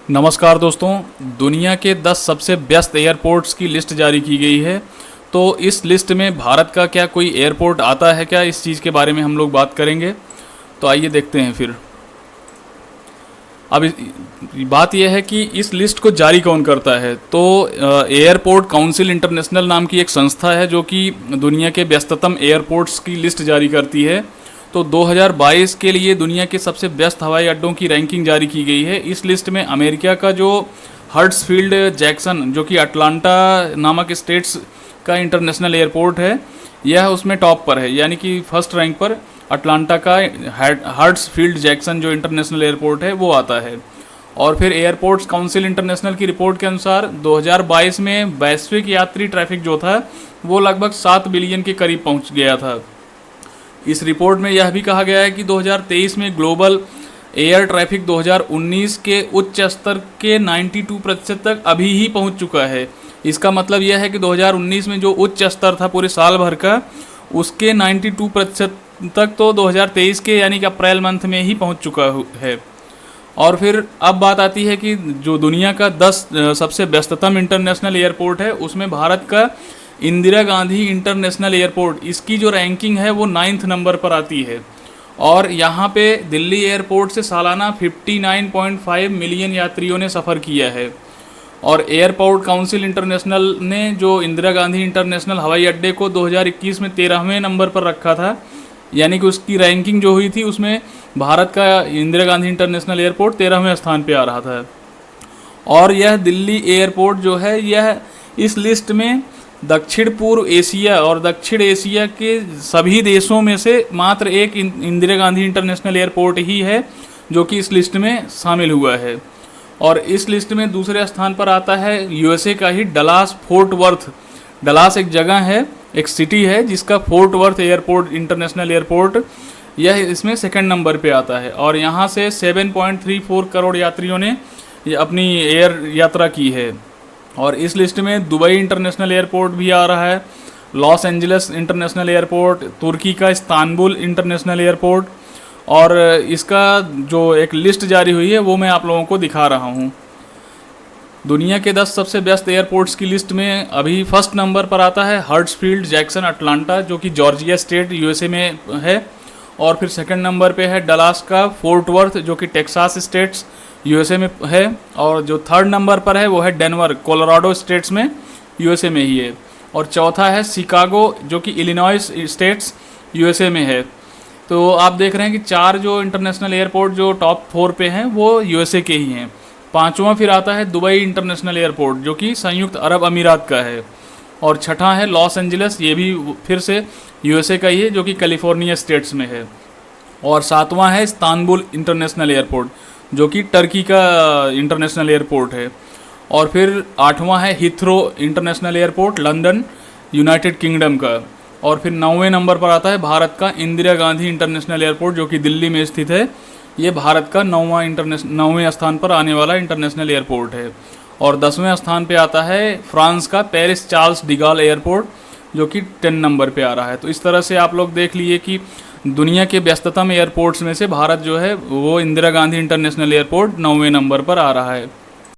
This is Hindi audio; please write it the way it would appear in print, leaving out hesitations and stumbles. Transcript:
नमस्कार दोस्तों। दुनिया के 10 सबसे व्यस्त एयरपोर्ट्स की लिस्ट जारी की गई है। तो इस लिस्ट में भारत का क्या कोई एयरपोर्ट आता है क्या, इस चीज़ के बारे में हम लोग बात करेंगे। तो आइए देखते हैं फिर। अब बात यह है कि इस लिस्ट को जारी कौन करता है। तो एयरपोर्ट काउंसिल इंटरनेशनल नाम की एक संस्था है जो कि दुनिया के व्यस्ततम एयरपोर्ट्स की लिस्ट जारी करती है। तो 2022 के लिए दुनिया के सबसे व्यस्त हवाई अड्डों की रैंकिंग जारी की गई है। इस लिस्ट में अमेरिका का जो हर्ट्सफील्ड जैक्सन, जो कि अटलांटा नामक स्टेट्स का इंटरनेशनल एयरपोर्ट है, यह उसमें टॉप पर है, यानी कि फर्स्ट रैंक पर अटलांटा का हर्ट्सफील्ड जैक्सन जो इंटरनेशनल एयरपोर्ट है वो आता है। और फिर एयरपोर्ट्स काउंसिल इंटरनेशनल की रिपोर्ट के अनुसार 2022 में वैश्विक यात्री ट्रैफिक जो था वो लगभग 7 बिलियन के करीब पहुंच गया था। इस रिपोर्ट में यह भी कहा गया है कि 2023 में ग्लोबल एयर ट्रैफिक 2019 के उच्च स्तर के 92% तक अभी ही पहुंच चुका है। इसका मतलब यह है कि 2019 में जो उच्च स्तर था पूरे साल भर का, उसके 92% तक तो 2023 के यानी कि अप्रैल मंथ में ही पहुंच चुका है। और फिर अब बात आती है कि जो दुनिया का 10 सबसे व्यस्ततम इंटरनेशनल एयरपोर्ट है उसमें भारत का इंदिरा गांधी इंटरनेशनल एयरपोर्ट, इसकी जो रैंकिंग है वो 9th नंबर पर आती है। और यहाँ पे दिल्ली एयरपोर्ट से सालाना 59.5 मिलियन यात्रियों ने सफ़र किया है। और एयरपोर्ट काउंसिल इंटरनेशनल ने जो इंदिरा गांधी इंटरनेशनल हवाई अड्डे को 2021 में 13वें नंबर पर रखा था, यानी कि उसकी रैंकिंग जो हुई थी उसमें भारत का इंदिरा गांधी इंटरनेशनल एयरपोर्ट 13वें स्थान पे आ रहा था। और यह दिल्ली एयरपोर्ट जो है यह इस लिस्ट में दक्षिण पूर्व एशिया और दक्षिण एशिया के सभी देशों में से मात्र एक इंदिरा गांधी इंटरनेशनल एयरपोर्ट ही है जो कि इस लिस्ट में शामिल हुआ है। और इस लिस्ट में दूसरे स्थान पर आता है यूएसए का ही डलास फोर्ट वर्थ। डलास एक जगह है, एक सिटी है जिसका fort worth airport international airport, यह इसमें सेकंड नंबर पे आता है। और यहाँ से 7.34 करोड़ यात्रियों ने अपनी एयर यात्रा की है। और इस लिस्ट में दुबई इंटरनेशनल एयरपोर्ट भी आ रहा है, लॉस एंजलिस इंटरनेशनल एयरपोर्ट, तुर्की का इस्तांबुल इंटरनेशनल एयरपोर्ट। और इसका जो एक लिस्ट जारी हुई है वो मैं आप लोगों को दिखा रहा हूँ। दुनिया के 10 सबसे व्यस्त एयरपोर्ट्स की लिस्ट में अभी फर्स्ट नंबर पर आता है हर्ट्सफील्ड जैक्सन अटलांटा, जो कि जॉर्जिया स्टेट यूएसए में है। और फिर सेकंड नंबर पे है डलास का फोर्ट वर्थ, जो कि टेक्सास स्टेट्स यूएसए में है। और जो थर्ड नंबर पर है वो है डेनवर, कोलोराडो स्टेट्स में यूएसए में ही है। और चौथा है शिकागो, जो कि इलिनॉइस स्टेट्स यूएसए में है। तो आप देख रहे हैं कि 4 जो इंटरनेशनल एयरपोर्ट जो टॉप 4 पे हैं वो यूएसए के ही हैं। पांचवा फिर आता है दुबई इंटरनेशनल एयरपोर्ट, जो कि संयुक्त अरब अमीरात का है। और छठा है लॉस एंजलिस, ये भी फिर से यूएसए का ही है, जो कि कैलिफोर्निया स्टेट्स में है। और सातवां है इस्तांबुल इंटरनेशनल एयरपोर्ट, जो कि टर्की का इंटरनेशनल एयरपोर्ट है। और फिर आठवां है Heathrow international airport, London, United kingdom का। और फिर 9वें नंबर पर आता है भारत का इंदिरा गांधी इंटरनेशनल एयरपोर्ट, जो कि दिल्ली में स्थित है। ये भारत का 9वें स्थान पर आने वाला इंटरनेशनल एयरपोर्ट है। और 10वें स्थान पे आता है फ्रांस का पेरिस चार्ल्स डिगाल एयरपोर्ट, जो कि 10 नंबर पे आ रहा है। तो इस तरह से आप लोग देख लिए कि दुनिया के व्यस्ततम एयरपोर्ट्स में से भारत जो है वो इंदिरा गांधी इंटरनेशनल एयरपोर्ट 9वें नंबर पर आ रहा है।